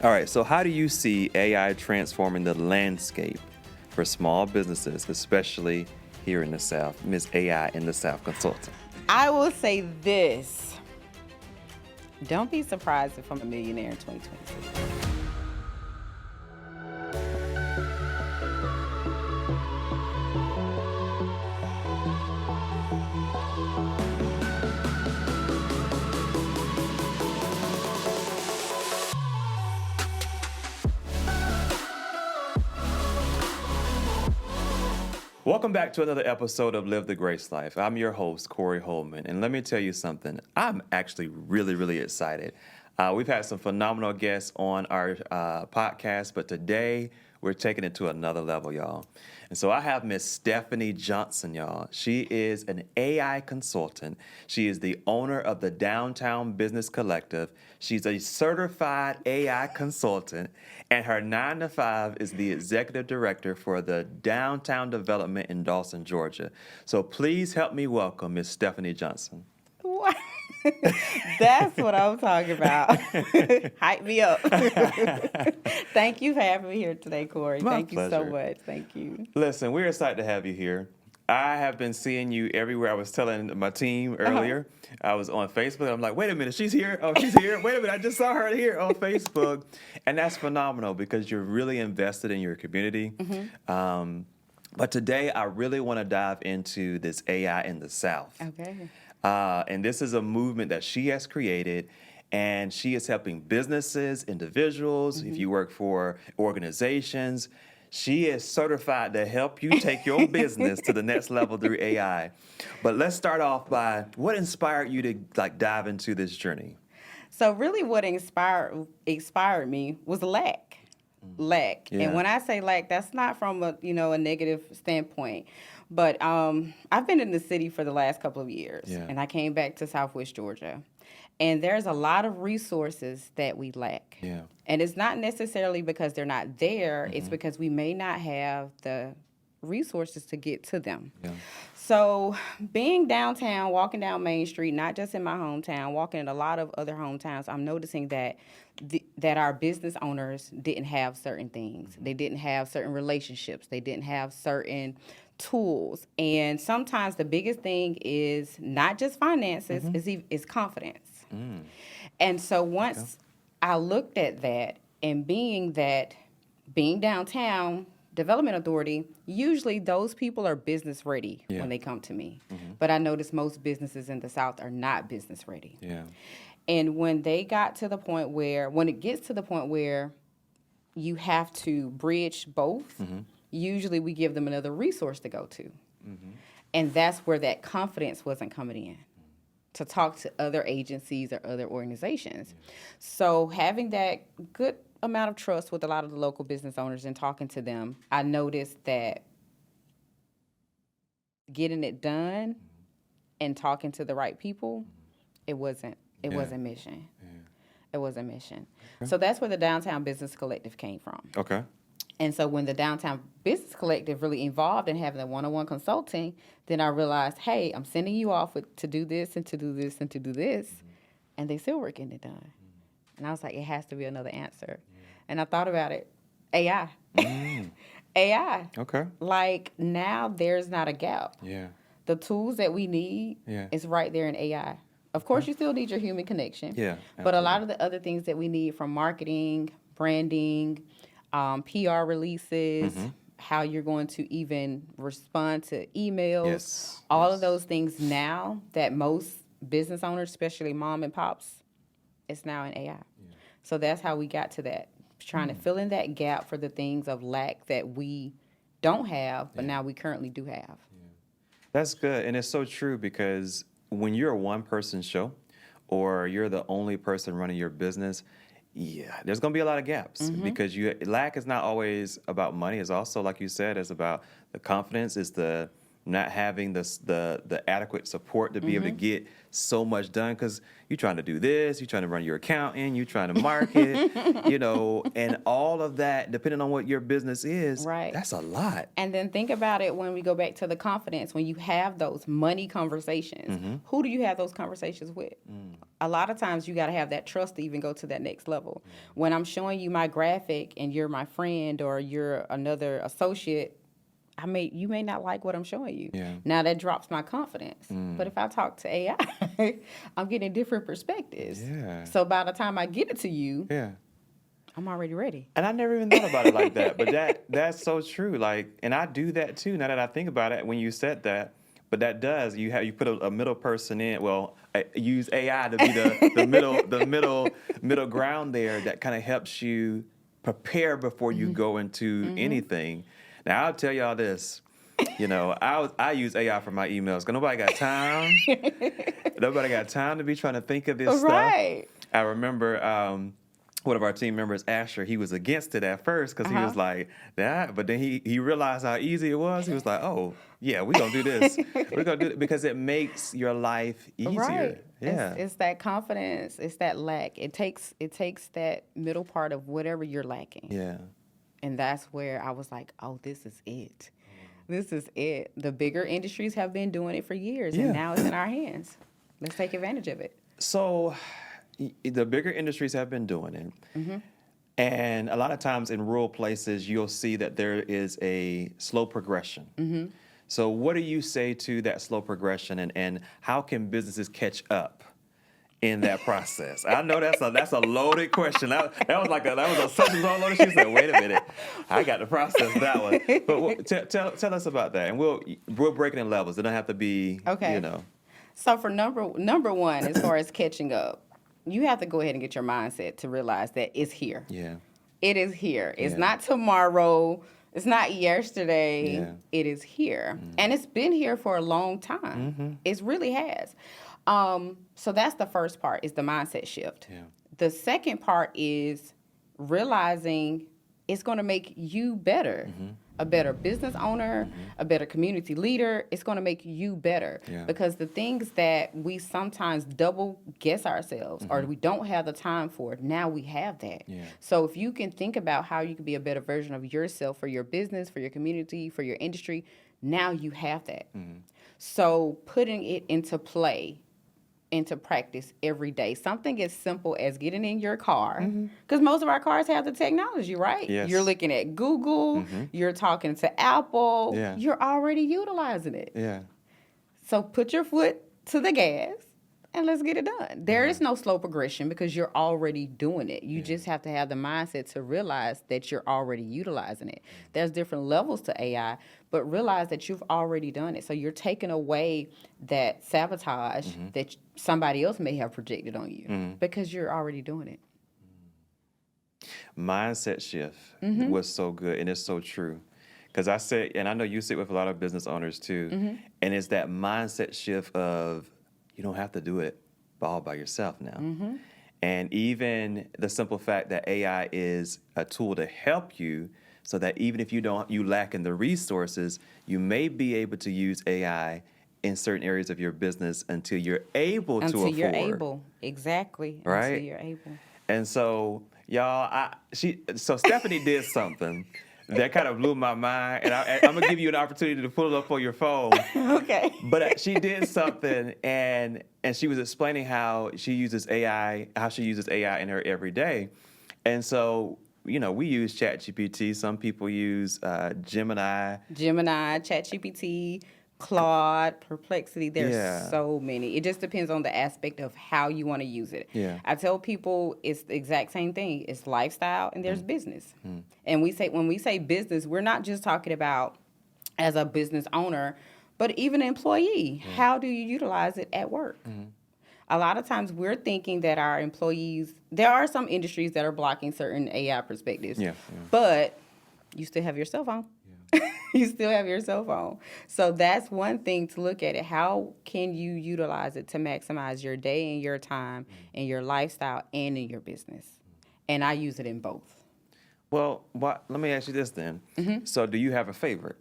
All right, so how do you see AI transforming the landscape for small businesses, especially here in the South? Ms. AI in the South Consultant. I will say this. Don't be surprised if I'm a millionaire in 2026. Welcome back to another episode of Live the Grace Life. I'm your host, Corey Holman, and let me tell you something. I'm actually really excited. We've had some phenomenal guests on our podcast, but today we're taking it to another level, y'all. And so I have Miss Stephanie Johnson, y'all. She is an AI consultant. She is the owner of the Downtown Business Collective. She's a certified AI consultant, and her 9-to-5 is the executive director for the Downtown Development in Dawson, Georgia. So please help me welcome Miss Stephanie Johnson. What? That's what I'm talking about. Hype me up. Thank you for having me here today, Corey. My Thank pleasure. you so much. Thank you. Listen, we're excited to have you here. I have been seeing you everywhere. I was telling my team earlier, I was on Facebook. I'm like, wait a minute, she's here. Oh, she's here. Wait a minute, I just saw her here on Facebook. And that's phenomenal because you're really invested in your community. But today, I really want to dive into this AI in the South. Okay. And this is a movement that she has created, and she is helping businesses, individuals, if you work for organizations. She is certified to help you take your business to the next level through AI. But let's start off by what inspired you to dive into this journey? So really what inspired me was lack. Lack. Yeah. And when I say lack, that's not from a negative standpoint. But I've been in the city for the last couple of years, Yeah. and I came back to Southwest Georgia. And there's a lot of resources that we lack. Yeah. And it's not necessarily because they're not there, it's because we may not have the resources to get to them. Yeah. So being downtown, walking down Main Street, not just in my hometown, walking in a lot of other hometowns, I'm noticing that that our business owners didn't have certain things. They didn't have certain relationships. They didn't have certain tools. And sometimes the biggest thing is not just finances, is confidence. And so once I looked at that, and being downtown development authority, usually those people are business ready when they come to me. But I noticed most businesses in the South are not business ready. Yeah. And when it gets to the point where you have to bridge both, usually we give them another resource to go to. And that's where that confidence wasn't coming in, to talk to other agencies or other organizations. So having that good amount of trust with a lot of the local business owners and talking to them, I noticed that getting it done and talking to the right people, it wasn't mission. It was a mission. So that's where the Downtown Business Collective came from. Okay. And so when the Downtown Business Collective really involved in having the one-on-one consulting, then I realized, hey, I'm sending you off to do this and to do this and to do this, and they still weren't getting it done. And I was like, it has to be another answer. And I thought about it, AI. AI. Okay. Like now there's not a gap. Yeah. The tools that we need is right there in AI. Of course, you still need your human connection. Yeah. But a lot of the other things that we need from marketing, branding, PR releases, how you're going to even respond to emails, all of those things now that most business owners, especially mom and pops, it's now in AI. Yeah. So that's how we got to that, trying to fill in that gap for the things of lack that we don't have, but now we currently do have. Yeah. That's good. And it's so true because when you're a one-person show or you're the only person running your business, there's going to be a lot of gaps because lack is not always about money. It's also, like you said, it's about the confidence. It's the not having the adequate support to be able to get so much done, because you're trying to do this, you're trying to run your accounting, you're trying to market, and all of that, depending on what your business is, Right. that's a lot. And then think about it when we go back to the confidence. When you have those money conversations, who do you have those conversations with? A lot of times you got to have that trust to even go to that next level. When I'm showing you my graphic and you're my friend or you're another associate, you may not like what I'm showing you. Yeah. Now that drops my confidence. But if I talk to AI, I'm getting different perspectives. Yeah. So by the time I get it to you, Yeah. I'm already ready. And I never even thought about it like that, but that's so true. Like, and I do that too. Now that I think about it, when you said that, but that does you put a middle person in. Well, use AI to be the middle ground there that kind of helps you prepare before you go into anything. Now I'll tell y'all this. I use AI for my emails because nobody got time. Nobody got time to be trying to think of this Right. stuff. I remember one of our team members, Asher, he was against it at first because he was like, that. But then he realized how easy it was. He was like, oh, yeah, we're going to do this. We're going to do it because it makes your life easier. Right. Yeah. It's that confidence. It's that lack. It takes that middle part of whatever you're lacking. Yeah. And that's where I was like, oh, this is it. This is it. The bigger industries have been doing it for years, Yeah. and now it's in our hands. Let's take advantage of it. So the bigger industries have been doing it. And a lot of times in rural places, you'll see that there is a slow progression. So what do you say to that slow progression, and how can businesses catch up in that process? I know that's a loaded question. That was a sentence all loaded. She said, "Wait a minute, I got to process that one." But tell us about that, and we'll break it in levels. It don't have to be, Okay. So for number one, as far as catching up, you have to go ahead and get your mindset to realize that it's here. Yeah. It is here. It's Yeah. not tomorrow. It's not yesterday. Yeah. It is here. And it's been here for a long time. It really has. So that's the first part, is the mindset shift. Yeah. The second part is realizing it's going to make you better. A better business owner, a better community leader. It's going to make you better. Yeah. Because the things that we sometimes double guess ourselves or we don't have the time for, now we have that. Yeah. So if you can think about how you can be a better version of yourself for your business, for your community, for your industry, now you have that. So putting it into play, into practice every day. Something as simple as getting in your car, because most of our cars have the technology, right? Yes. You're looking at Google, you're talking to Apple, Yeah. you're already utilizing it. Yeah. So put your foot to the gas and let's get it done. There is no slow progression because you're already doing it. You just have to have the mindset to realize that you're already utilizing it. There's different levels to AI, but realize that you've already done it. So you're taking away that sabotage that somebody else may have projected on you because you're already doing it. Mindset shift was so good, and it's so true. Because I said, and I know you sit with a lot of business owners too, and it's that mindset shift of you don't have to do it all by yourself now. And even the simple fact that AI is a tool to help you, so that even if you lack in the resources, you may be able to use AI in certain areas of your business until you're able to afford. Until you're able. Exactly. Right? Until you're able. And so, y'all, so Stephanie did something that kind of blew my mind, and I'm gonna give you an opportunity to pull it up on your phone. Okay. But she did something, and she was explaining how she uses AI in her every day. And so, we use ChatGPT. Some people use Gemini, ChatGPT, Claude, Perplexity. There's Yeah. so many. It just depends on the aspect of how you want to use it. Yeah. I tell people it's the exact same thing. It's lifestyle and there's business. And when we say business, we're not just talking about as a business owner, but even an employee. How do you utilize it at work? A lot of times we're thinking that our employees, there are some industries that are blocking certain AI perspectives, but you still have your cell phone. You still have your cell phone. So that's one thing to look at it. How can you utilize it to maximize your day and your time and your lifestyle and in your business? And I use it in both. Well, let me ask you this then. So do you have a favorite?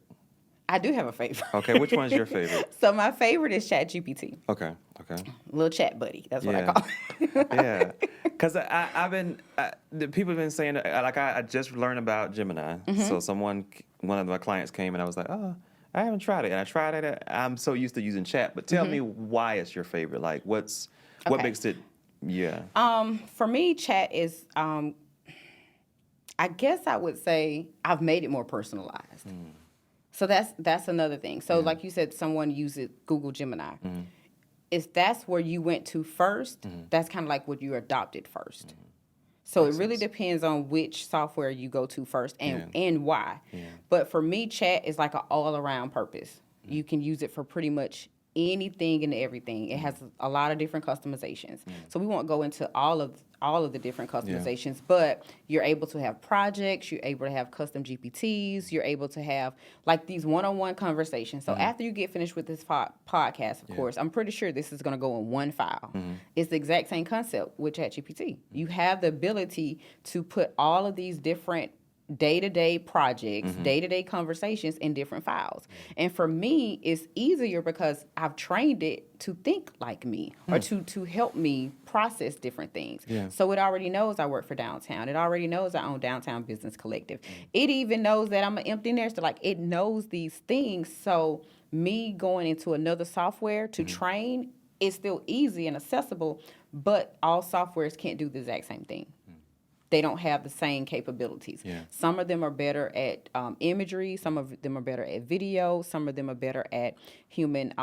I do have a favorite. Okay, which one's your favorite? So my favorite is ChatGPT. Okay. Little chat buddy. That's what I Yeah. call it. Yeah, because the people have been saying like I just learned about Gemini. So one of my clients came and I was like, oh, I haven't tried it, and I tried it. I'm so used to using chat, but tell me why it's your favorite. Like, what Okay. makes it? Yeah. For me, chat is, I guess I would say I've made it more personalized. So that's another thing. So like you said, someone uses Google Gemini. If that's where you went to first, that's kind of like what you adopted first. So it really depends on which software you go to first and why. Yeah. But for me, chat is like an all-around purpose. You can use it for pretty much anything and everything. It has a lot of different customizations. So we won't go into all of the different customizations, but you're able to have projects, you're able to have custom GPTs, you're able to have like these one-on-one conversations. So after you get finished with this podcast, of course, I'm pretty sure this is going to go in one file. It's the exact same concept with ChatGPT. You have the ability to put all of these different day-to-day projects, day-to-day conversations in different files. And for me, it's easier because I've trained it to think like me or to help me process different things. Yeah. So it already knows I work for Downtown. It already knows I own Downtown Business Collective. It even knows that I'm an empty nester. Like, it knows these things. So me going into another software to train is still easy and accessible, but all softwares can't do the exact same thing. They don't have the same capabilities. Yeah. Some of them are better at imagery. Some of them are better at video. Some of them are better at human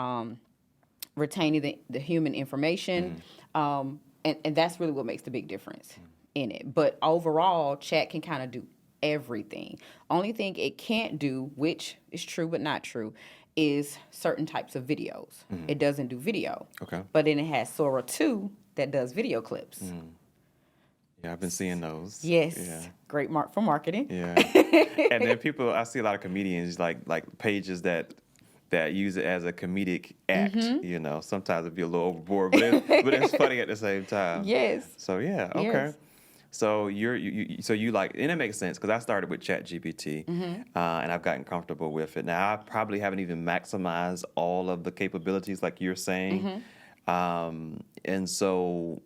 retaining the human information. And that's really what makes the big difference in it. But overall, chat can kind of do everything. Only thing it can't do, which is true but not true, is certain types of videos. It doesn't do video. Okay. But then it has Sora 2 that does video clips. Yeah, I've been seeing those. Yes. Yeah. Great for marketing. Yeah. And then I see a lot of comedians like pages that use it as a comedic act. You know, sometimes it'd be a little overboard, but it's funny at the same time. Yes. So yeah, okay. Yes. So you like, and it makes sense because I started with ChatGPT, and I've gotten comfortable with it. Now I probably haven't even maximized all of the capabilities like you're saying, and so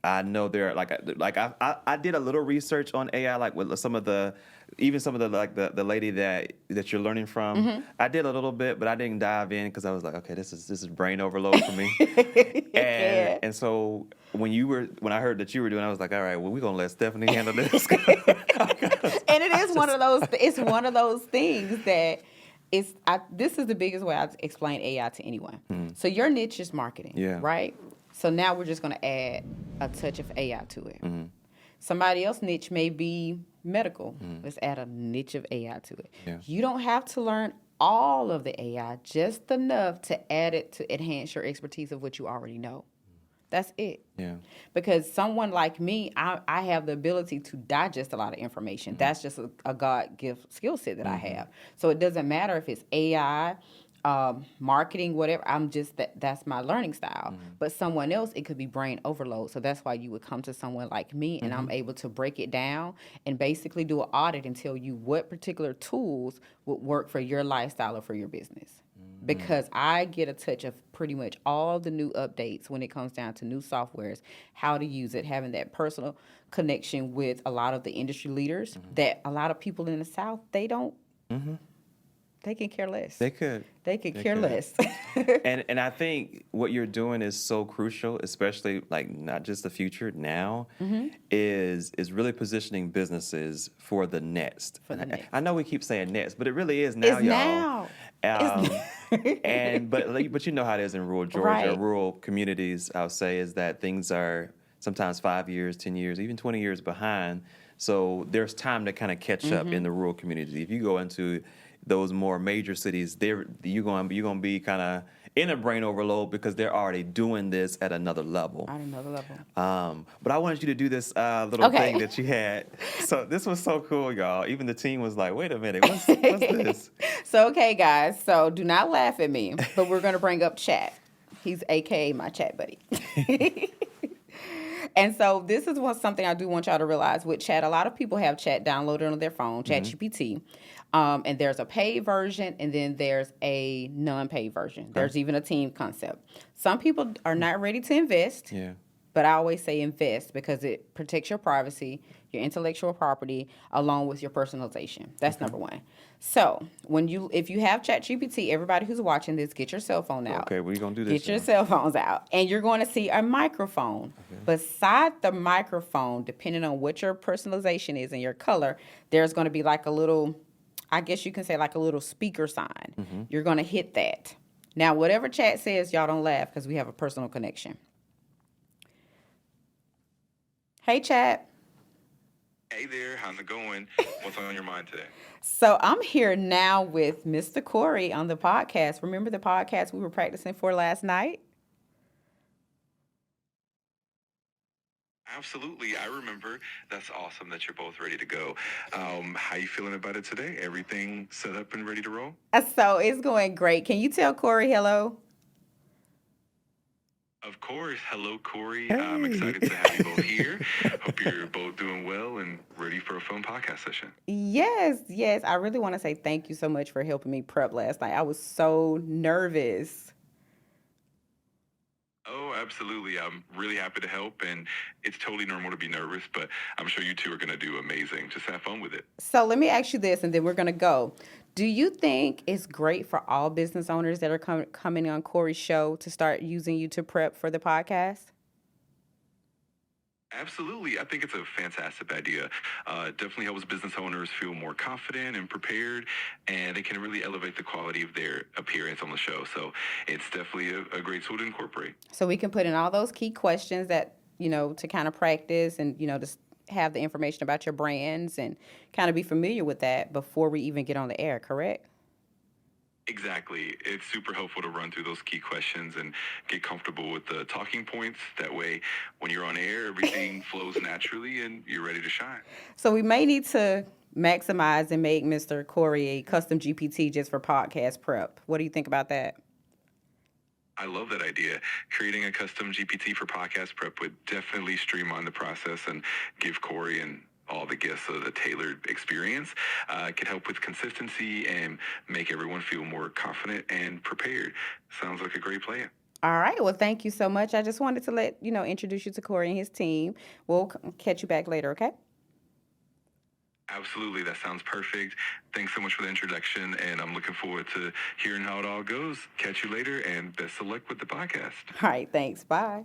I know there are I did a little research on AI, like with some of the the lady that you're learning from. I did a little bit, but I didn't dive in because I was like, okay, this is brain overload for me. and so when I heard that you were doing, I was like, all right, well, we're gonna let Stephanie handle this. And it is one of those. It's one of those things that this is the biggest way I explain AI to anyone. So your niche is marketing, right? So now we're just going to add a touch of AI to it. Somebody else's niche may be medical. Let's add a niche of AI to it. Yeah. You don't have to learn all of the AI, just enough to add it to enhance your expertise of what you already know. That's it. Yeah. Because someone like me, I have the ability to digest a lot of information. That's just a God-gift skill set that I have. So it doesn't matter if it's AI, marketing, whatever. That's my learning style. But someone else, it could be brain overload. So that's why you would come to someone like me, and I'm able to break it down and basically do an audit and tell you what particular tools would work for your lifestyle or for your business. Because I get a touch of pretty much all the new updates when it comes down to new softwares, how to use it, having that personal connection with a lot of the industry leaders that a lot of people in the South, they don't. They can care less. They could care less. and I think what you're doing is so crucial, especially like not just the future now, is really positioning businesses for the next. I know we keep saying next, but it really is now, it's y'all. Now. But you know how it is in rural Georgia, Right. rural communities. I'll say is that things are sometimes 5 years, 10 years, even 20 years behind. So there's time to kind of catch up in the rural communities. If you go into those more major cities, you're going to be kind of in a brain overload because they're already doing this at another level. At another level. But I wanted you to do this little thing that you had. So this was so cool, y'all. Even the team was like, wait a minute, what's this? So, okay, guys. So do not laugh at me, but we're going to bring up Chat. He's AKA my chat buddy. And so this is something I do want y'all to realize with chat. A lot of people have chat downloaded on their phone, ChatGPT. And there's a paid version and then there's a non-paid version. There's even a team concept. Some people are not ready to invest. Yeah. But I always say invest because it protects your privacy, your intellectual property, along with your personalization. That's number one. So if you have ChatGPT, everybody who's watching this, get your cell phone out. Okay, we're going to do this. Get your cell phones out. And you're going to see a microphone. Okay. Beside the microphone, depending on what your personalization is and your color, there's going to be like a little, I guess you can say like a little speaker sign. Mm-hmm. You're going to hit that. Now, whatever chat says, y'all don't laugh because we have a personal connection. Hey, chat. Hey there, how's it going? What's on your mind today? So I'm here now with Mr. Corey on the podcast. Remember the podcast we were practicing for last night? Absolutely, I remember. That's awesome that you're both ready to go. How you feeling about it today? Everything set up and ready to roll? So it's going great. Can you tell Corey hello? Of course. Hello, Corey. Hey. I'm excited to have you both here. Hope you're both doing well and ready for a fun podcast session. Yes. I really want to say thank you so much for helping me prep last night. I was so nervous. Oh, absolutely. I'm really happy to help, and it's totally normal to be nervous, but I'm sure you two are going to do amazing. Just have fun with it. So let me ask you this, and then we're going to go. Do you think it's great for all business owners that are coming on Corey's show to start using you to prep for the podcast? Absolutely. I think it's a fantastic idea. Definitely helps business owners feel more confident and prepared, and it can really elevate the quality of their appearance on the show. So it's definitely a great tool to incorporate. So we can put in all those key questions that, to kind of practice and, to have the information about your brands and kind of be familiar with that before we even get on the air, correct? Exactly. It's super helpful to run through those key questions and get comfortable with the talking points. That way, when you're on air, everything flows naturally and you're ready to shine. So we may need to maximize and make Mr. Corey a custom GPT just for podcast prep. What do you think about that? I love that idea. Creating a custom GPT for podcast prep would definitely streamline the process and give Corey and all the guests a tailored experience. Can help with consistency and make everyone feel more confident and prepared. Sounds like a great plan. All right. Well, thank you so much. I just wanted to introduce you to Corey and his team. We'll catch you back later, okay? Absolutely. That sounds perfect. Thanks so much for the introduction, and I'm looking forward to hearing how it all goes. Catch you later, and best of luck with the podcast. All right. Thanks. Bye.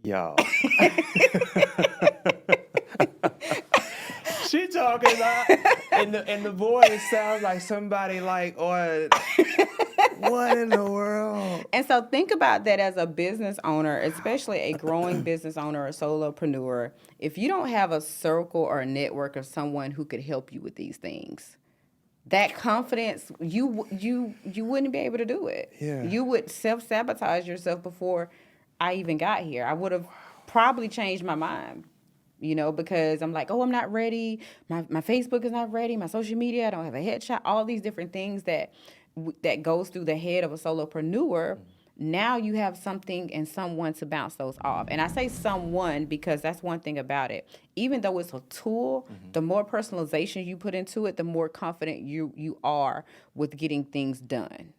Y'all. She talking about, and the voice sounds like somebody like, or what in the world? And so think about that as a business owner, especially a growing business owner or solopreneur. If you don't have a circle or a network of someone who could help you with these things, that confidence, you wouldn't be able to do it. Yeah. You would self-sabotage yourself before I even got here. I would have probably changed my mind, because I'm like, oh, I'm not ready. My Facebook is not ready. My social media, I don't have a headshot. All these different things that goes through the head of a solopreneur. Now you have something and someone to bounce those off. And I say someone because that's one thing about it. Even though it's a tool, the more personalization you put into it, the more confident you are with getting things done.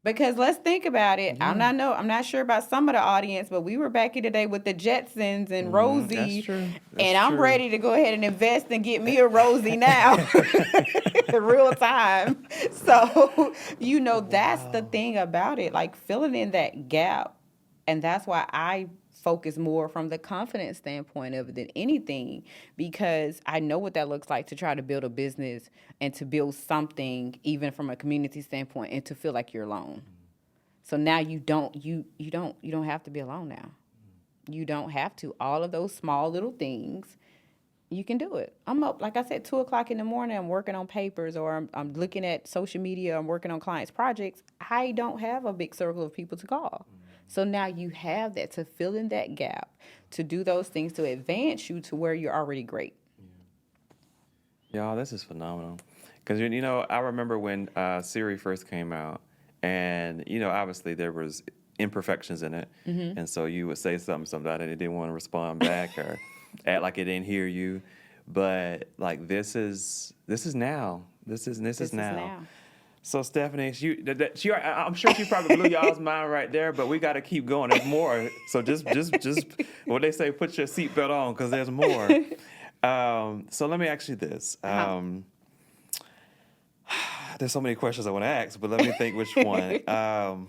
Because let's think about it. Yeah. I'm not sure about some of the audience, but we were back here today with the Jetsons and Rosie. That's true. And I'm ready to go ahead and invest and get me a Rosie now. Real time. So, that's the thing about it. Like filling in that gap. And that's why I focus more from the confidence standpoint of it than anything, because I know what that looks like to try to build a business and to build something even from a community standpoint and to feel like you're alone. So now you don't have to be alone now. You don't have to. All of those small little things, you can do it. I'm up, like I said, 2:00 in the morning, I'm working on papers, or I'm looking at social media, I'm working on clients' projects. I don't have a big circle of people to call. So now you have that to fill in that gap, to do those things to advance you to where you're already great. Y'all, this is phenomenal. Because, I remember when Siri first came out, and, obviously there was imperfections in it, and so you would say something and it didn't want to respond back or act like it didn't hear you. But like this is now. This is now. So Stephanie, I'm sure she probably blew y'all's mind right there, but we got to keep going. There's more. So just what they say, put your seatbelt on because there's more. So let me ask you this. There's so many questions I want to ask, but let me think which one. All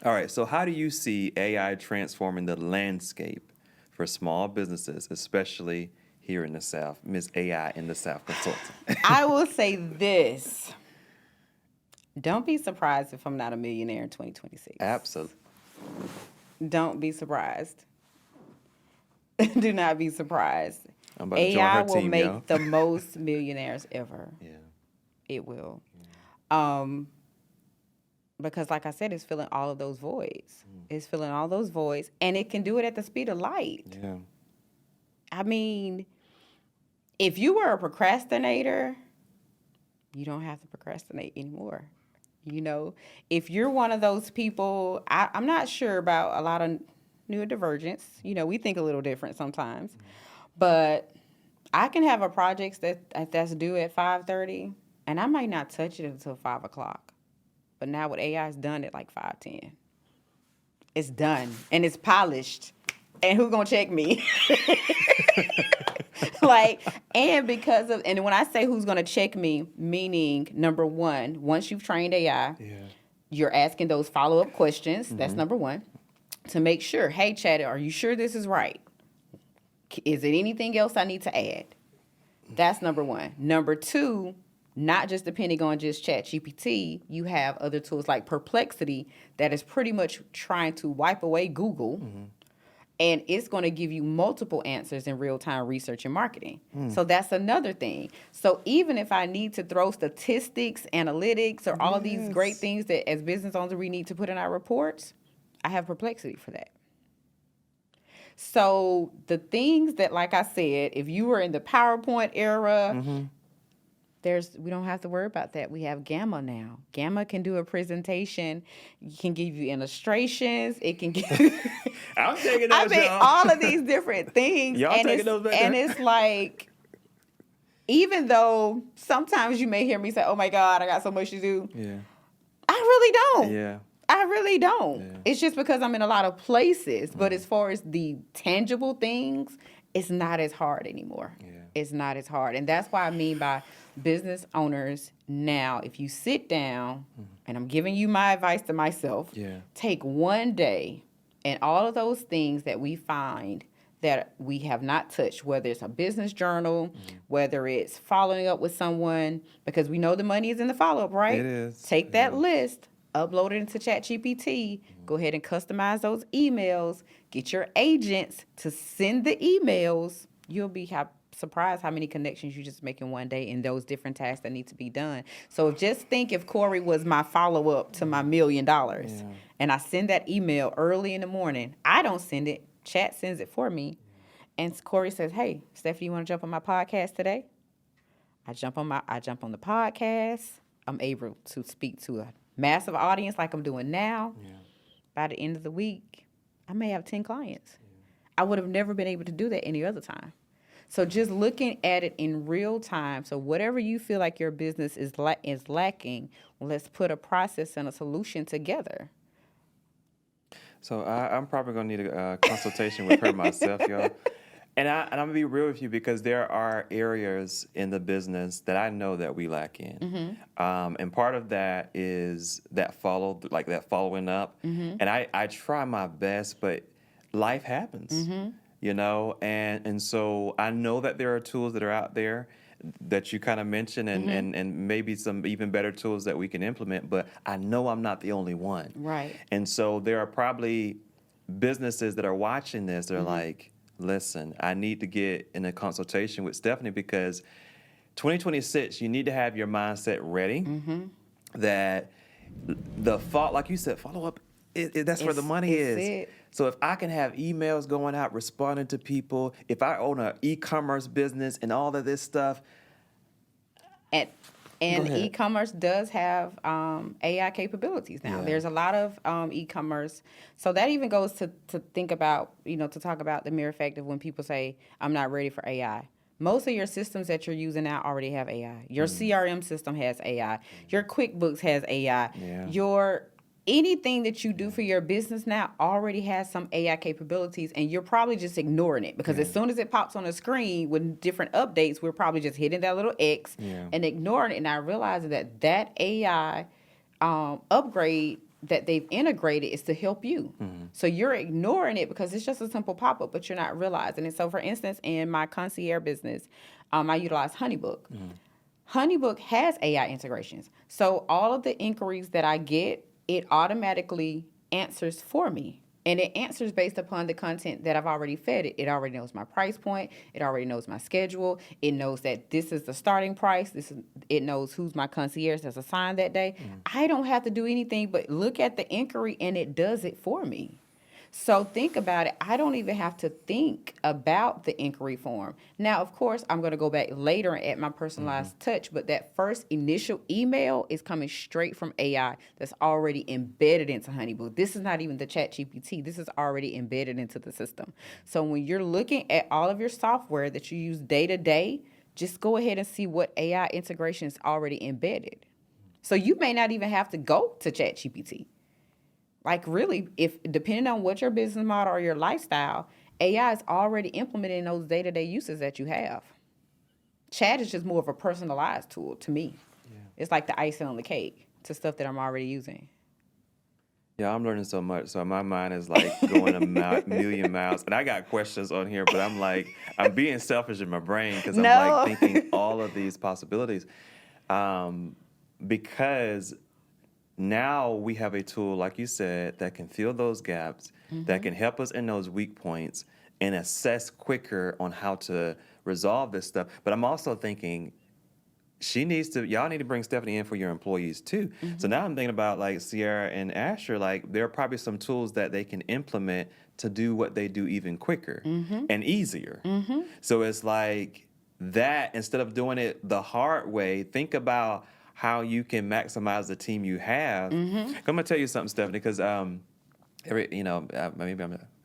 right. So how do you see AI transforming the landscape for small businesses, especially here in the South? Ms. AI in the South Consultant. I will say this. Don't be surprised if I'm not a millionaire in 2026. Absolutely. Don't be surprised. Do not be surprised. I'm about to join AI her will team, make yo. the most millionaires ever. Yeah. It will. Because like I said, it's filling all of those voids. It's filling all those voids, and it can do it at the speed of light. Yeah. I mean, if you were a procrastinator, you don't have to procrastinate anymore. You know, if you're one of those people, I'm not sure about a lot of neurodivergence. You know, we think a little different sometimes. But I can have a project that's due at 5:30, and I might not touch it until 5 o'clock. But now with AI, it's done at like 5:10. It's done, and it's polished. And who gonna check me? And when I say who's gonna check me, meaning number one, once you've trained AI, you're asking those follow-up questions. That's number one. To make sure, hey, Chad, are you sure this is right? Is it anything else I need to add? That's number one. Number two, not just depending on just ChatGPT, you have other tools like Perplexity that is pretty much trying to wipe away Google. And it's going to give you multiple answers in real-time research and marketing. So that's another thing. So even if I need to throw statistics, analytics, or all of these great things that as business owners we need to put in our reports, I have Perplexity for that. So the things that, like I said, if you were in the PowerPoint era, we don't have to worry about that. We have Gamma now. Gamma can do a presentation. It can give you illustrations. It can give you... I'm taking those, y'all. all of these different things. Y'all taking those back And there? it's like, even though sometimes you may hear me say, oh my God, I got so much to do. Yeah. I really don't. Yeah. I really don't. Yeah. It's just because I'm in a lot of places. But as far as the tangible things, it's not as hard anymore. Yeah. It's not as hard. And that's why I mean by business owners now, if you sit down, and I'm giving you my advice to myself, take one day and all of those things that we find that we have not touched, whether it's a business journal, whether it's following up with someone, because we know the money is in the follow-up, right? It is. Take that list, upload it into ChatGPT, go ahead and customize those emails, get your agents to send the emails. You'll be surprised how many connections you just make in one day in those different tasks that need to be done. So just think if Corey was my follow-up to my $1 million, and I send that email early in the morning, I don't send it, Chat sends it for me, and Corey says, hey, Stephanie, you want to jump on my podcast today? I jump on the podcast. I'm able to speak to a massive audience like I'm doing now. By the end of the week, I may have 10 clients. I would have never been able to do that any other time. So just looking at it in real time. So whatever you feel like your business is lacking, let's put a process and a solution together. So I'm probably gonna need a consultation with her myself, y'all. And I'm gonna be real with you because there are areas in the business that I know that we lack in, and part of that is that following up. And I try my best, but life happens. You know, and so I know that there are tools that are out there that you kind of mentioned and maybe some even better tools that we can implement, but I know I'm not the only one. Right. And so there are probably businesses that are watching this that are like, listen, I need to get in a consultation with Stephanie because 2026, you need to have your mindset ready that like you said, follow up, that's where the money is. It. So if I can have emails going out, responding to people, if I own an e-commerce business and all of this stuff. And And ahead. e-commerce does have AI capabilities now. Yeah. There's a lot of e-commerce. So that even goes to think about, to talk about the mere effect of when people say, I'm not ready for AI. Most of your systems that you're using now already have AI. Your CRM system has AI. Your QuickBooks has AI. Yeah. Your anything that you do for your business now already has some AI capabilities, and you're probably just ignoring it because as soon as it pops on the screen with different updates, we're probably just hitting that little X and ignoring it and not realizing that AI upgrade that they've integrated is to help you. So you're ignoring it because it's just a simple pop-up, but you're not realizing it. So for instance, in my concierge business, I utilize HoneyBook. HoneyBook has AI integrations. So all of the inquiries that I get, it automatically answers for me. And it answers based upon the content that I've already fed it. It already knows my price point. It already knows my schedule. It knows that this is the starting price. It knows who's my concierge that's assigned that day. I don't have to do anything but look at the inquiry, and it does it for me. So think about it. I don't even have to think about the inquiry form. Now, of course, I'm going to go back later and add my personalized touch, but that first initial email is coming straight from AI that's already embedded into HoneyBook. This is not even the ChatGPT. This is already embedded into the system. So when you're looking at all of your software that you use day to day, just go ahead and see what AI integration is already embedded. So you may not even have to go to ChatGPT. Like really, if depending on what your business model or your lifestyle, AI is already implemented in those day-to-day uses that you have. Chat is just more of a personalized tool to me. Yeah. It's like the icing on the cake to stuff that I'm already using. Yeah, I'm learning so much. So my mind is like going a million miles. And I got questions on here, but I'm being selfish in my brain because I'm like thinking all of these possibilities. Because now we have a tool, like you said, that can fill those gaps, that can help us in those weak points and assess quicker on how to resolve this stuff. But I'm also thinking y'all need to bring Stephanie in for your employees too. So now I'm thinking about like Sierra and Asher, like there are probably some tools that they can implement to do what they do even quicker and easier. So it's like that, instead of doing it the hard way, think about how you can maximize the team you have. I'm gonna tell you something, Stephanie, because maybe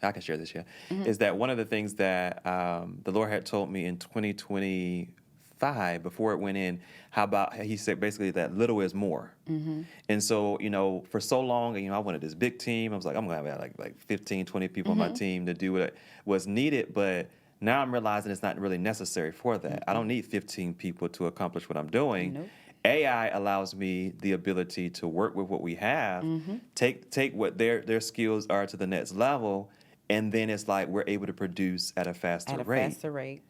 I can share this here. Is that one of the things that the Lord had told me in 2025 before it went in? He said basically that little is more. And so for so long, I wanted this big team. I was like, I'm gonna have like 15, 20 people on my team to do what was needed, but now I'm realizing it's not really necessary for that. I don't need 15 people to accomplish what I'm doing. Nope. AI allows me the ability to work with what we have, take what their skills are to the next level, and then it's like we're able to produce at a faster rate.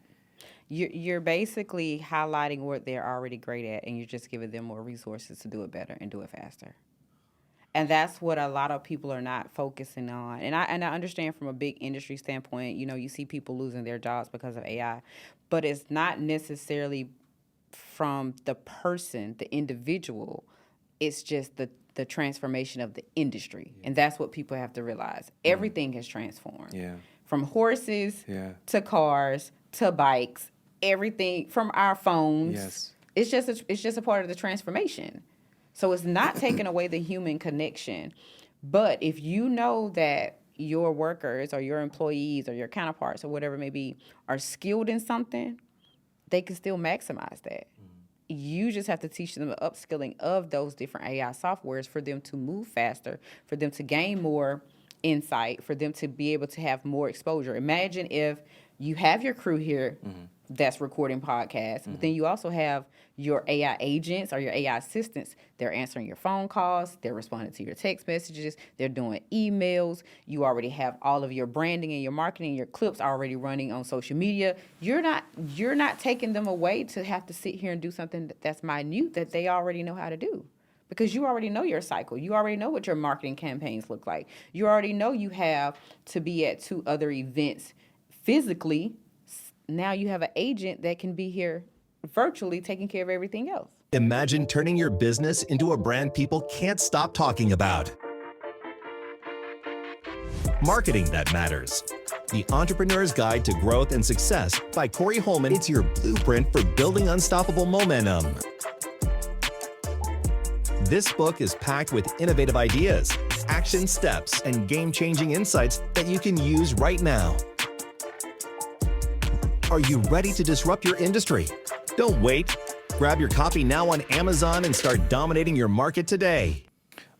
You're basically highlighting what they're already great at, and you're just giving them more resources to do it better and do it faster. And that's what a lot of people are not focusing on. And I understand from a big industry standpoint, you see people losing their jobs because of AI, but it's not necessarily from the person, the individual. It's just the transformation of the industry. And that's what people have to realize. Everything has transformed. From horses to cars to bikes, everything from our phones. It's just a part of the transformation. So it's not taking away the human connection. But if you know that your workers or your employees or your counterparts or whatever it may be are skilled in something, they can still maximize that. You just have to teach them the upskilling of those different AI softwares for them to move faster, for them to gain more insight, for them to be able to have more exposure. Imagine if you have your crew here that's recording podcasts, but then you also have your AI agents or your AI assistants. They're answering your phone calls, they're responding to your text messages, they're doing emails. You already have all of your branding and your marketing, your clips already running on social media. You're not taking them away to have to sit here and do something that's minute that they already know how to do. Because you already know your cycle. You already know what your marketing campaigns look like. You already know you have to be at 2 other events physically. Now you have an agent that can be here virtually taking care of everything else. Imagine turning your business into a brand people can't stop talking about. Marketing that matters. The Entrepreneur's Guide to Growth and Success by Corey Holman. It's your blueprint for building unstoppable momentum. This book is packed with innovative ideas, action steps, and game-changing insights that you can use right now. Are you ready to disrupt your industry? Don't wait. Grab your copy now on Amazon and start dominating your market today.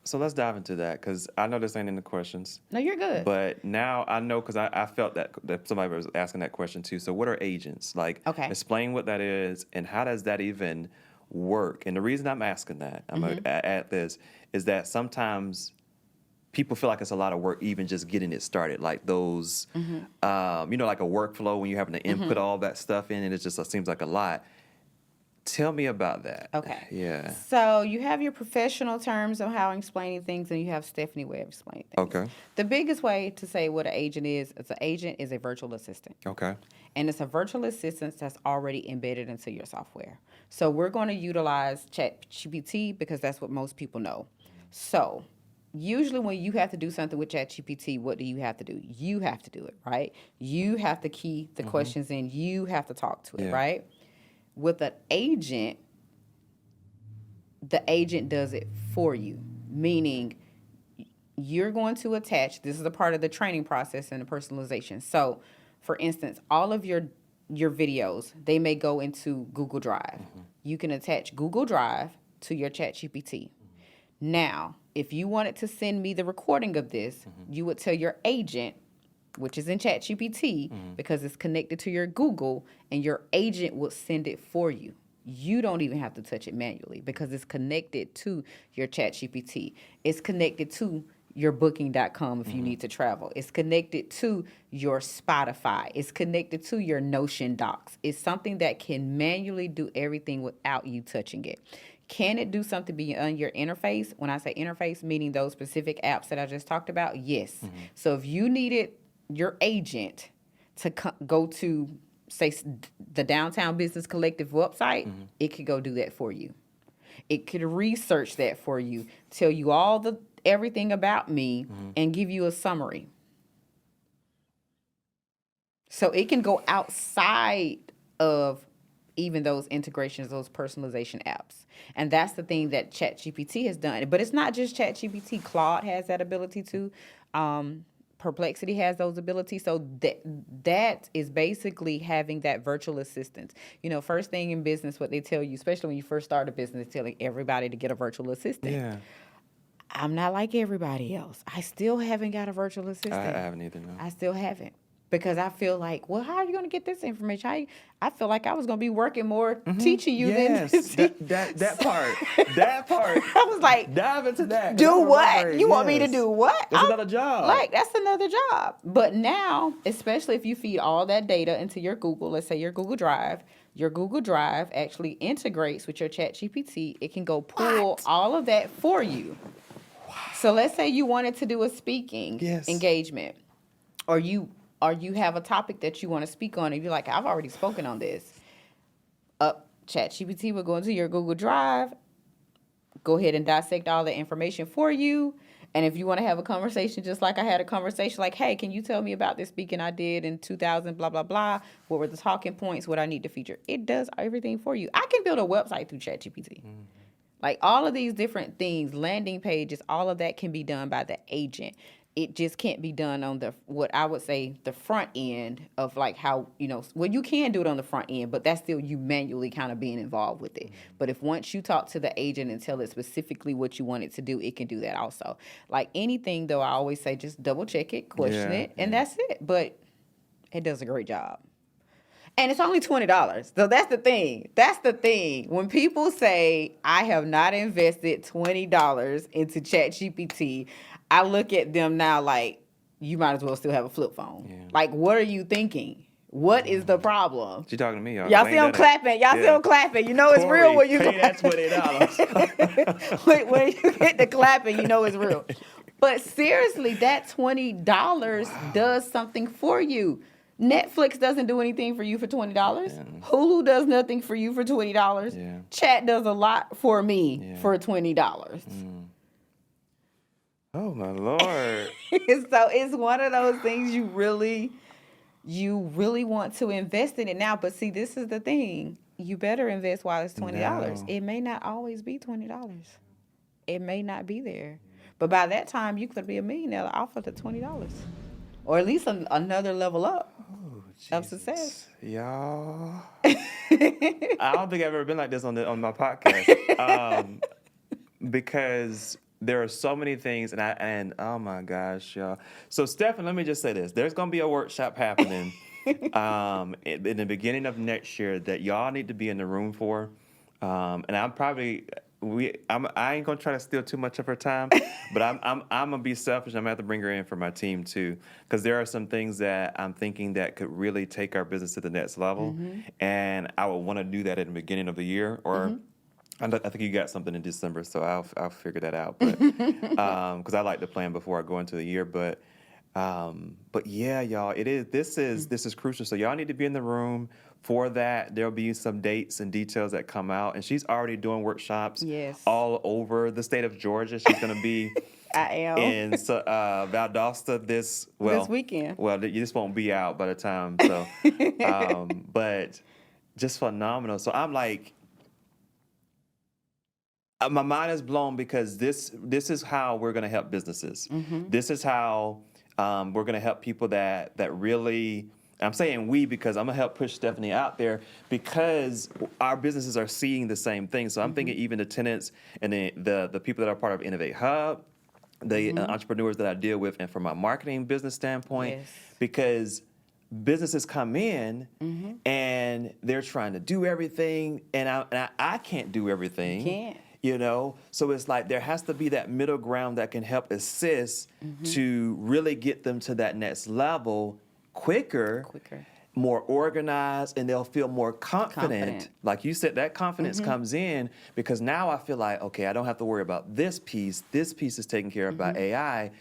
So let's dive into that, because I know this ain't in the questions. No, you're good. But now I know, because I felt that somebody was asking that question too. So what are agents? Like, Okay. explain what that is and how does that even work? And the reason I'm asking that, I'm going to add this, is that sometimes people feel like it's a lot of work even just getting it started. Like those, like a workflow when you're having to input all that stuff in, and it just seems like a lot. Tell me about that. Okay. Yeah. So you have your professional terms of how I'm explaining things, and you have Stephanie's way of explaining things. Okay. The biggest way to say what an agent is an agent is a virtual assistant. Okay. And it's a virtual assistant that's already embedded into your software. So we're going to utilize ChatGPT because that's what most people know. So usually when you have to do something with ChatGPT, what do you have to do? You have to do it, right? You have to key the questions in. You have to talk to it, Yeah. right? With an agent, the agent does it for you, meaning you're going to attach, this is a part of the training process and the personalization. So, for instance, all of your videos, they may go into Google Drive. You can attach Google Drive to your ChatGPT. Now, if you wanted to send me the recording of this, you would tell your agent, which is in ChatGPT, because it's connected to your Google, and your agent will send it for you. You don't even have to touch it manually because it's connected to your ChatGPT. It's connected to your Booking.com if you need to travel. It's connected to your Spotify. It's connected to your Notion docs. It's something that can manually do everything without you touching it. Can it do something beyond your interface? When I say interface, meaning those specific apps that I just talked about, yes. So if you needed your agent to go to, say, the Downtown Business Collective website, it could go do that for you. It could research that for you, tell you everything about me, and give you a summary. So it can go outside of even those integrations, those personalization apps. And that's the thing that ChatGPT has done. But it's not just ChatGPT. Claude has that ability too. Perplexity has those abilities. So that is basically having that virtual assistant. You know, first thing in business, what they tell you, especially when you first start a business, they're telling everybody to get a virtual assistant. Yeah. I'm not like everybody else. I still haven't got a virtual assistant. I haven't either, no. I still haven't. Because I feel like, well, how are you going to get this information? I feel like I was going to be working more teaching you Yes, than... that part. That part. I was like, dive into that. do what? You want me to do what? It's another job. Like, that's another job. But now, especially if you feed all that data into your Google, let's say your Google Drive actually integrates with your ChatGPT. It can go pull all of that for you. So let's say you wanted to do a speaking engagement, or you have a topic that you want to speak on, and you're like, I've already spoken on this. ChatGPT will go into your Google Drive, go ahead and dissect all the information for you. And if you want to have a conversation, just like I had a conversation, like, hey, can you tell me about this speaking I did in 2000, blah, blah, blah. What were the talking points? What I need to feature? It does everything for you. I can build a website through ChatGPT. Like all of these different things, landing pages, all of that can be done by the agent. It just can't be done on what I would say the front end of like how, well, you can do it on the front end, but that's still you manually kind of being involved with it. But if once you talk to the agent and tell it specifically what you want it to do, it can do that also. Like anything though, I always say just double check it, question it, and that's it. But it does a great job. And it's only $20. So that's the thing. That's the thing. When people say, I have not invested $20 into ChatGPT, I look at them now like, you might as well still have a flip phone. Yeah. Like, what are you thinking? What is the problem? She talking to me, y'all. Y'all see them clapping. Y'all see them clapping. You know it's Corey, real when you pay that $20. when you get the clapping, you know it's real. But seriously, that $20 does something for you. Netflix doesn't do anything for you for $20. Yeah. Hulu does nothing for you for $20. Yeah. Chat does a lot for me for $20. Oh my Lord. So it's one of those things you really want to invest in it now. But see, this is the thing. You better invest while it's $20. No. It may not always be $20. it may not be there. But by that time, you could be a millionaire off of the $20, or at least another level up of success. Y'all. I don't think I've ever been like this on my podcast. Because there are so many things, and oh my gosh, y'all. So, Stephan, let me just say this: there's gonna be a workshop happening in the beginning of next year that y'all need to be in the room for. And I'm probably I ain't gonna try to steal too much of her time, but I'm gonna be selfish. I'm gonna have to bring her in for my team too, because there are some things that I'm thinking that could really take our business to the next level, and I would want to do that at the beginning of the year or. I think you got something in December, so I'll figure that out. But because I like to plan before I go into the year, but yeah, y'all, this is crucial. So y'all need to be in the room for that. There'll be some dates and details that come out, and she's already doing workshops all over the state of Georgia. She's going to be I am in Valdosta this weekend. Well, this won't be out by the time. So, but just phenomenal. So I'm like. My mind is blown because this is how we're going to help businesses. This is how we're going to help people that really. I'm saying we because I'm going to help push Stephanie out there because our businesses are seeing the same thing. So I'm thinking even the tenants and the people that are part of Innovate Hub, the entrepreneurs that I deal with, and from my marketing business standpoint, because businesses come in and they're trying to do everything, and I can't do everything. You can't. You know, so it's like there has to be that middle ground that can help assist to really get them to that next level quicker, more organized, and they'll feel more confident. Like you said, that confidence comes in because now I feel like, okay, I don't have to worry about this piece. This piece is taken care of by AI.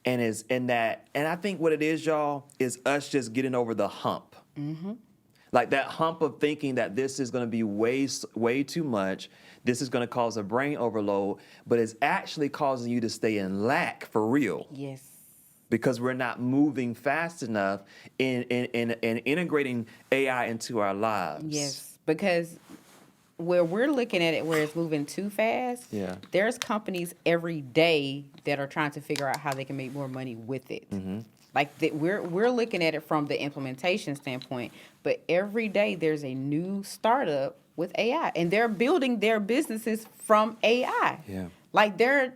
And I think what it is, y'all, is us just getting over the hump. Like that hump of thinking that this is going to be way too much. This is going to cause a brain overload, but it's actually causing you to stay in lack for real. Yes. Because we're not moving fast enough in integrating AI into our lives. Yes, because where we're looking at it, where it's moving too fast, there's companies every day that are trying to figure out how they can make more money with it. Like we're looking at it from the implementation standpoint, but every day there's a new startup with AI, and they're building their businesses from AI. Yeah. Like they're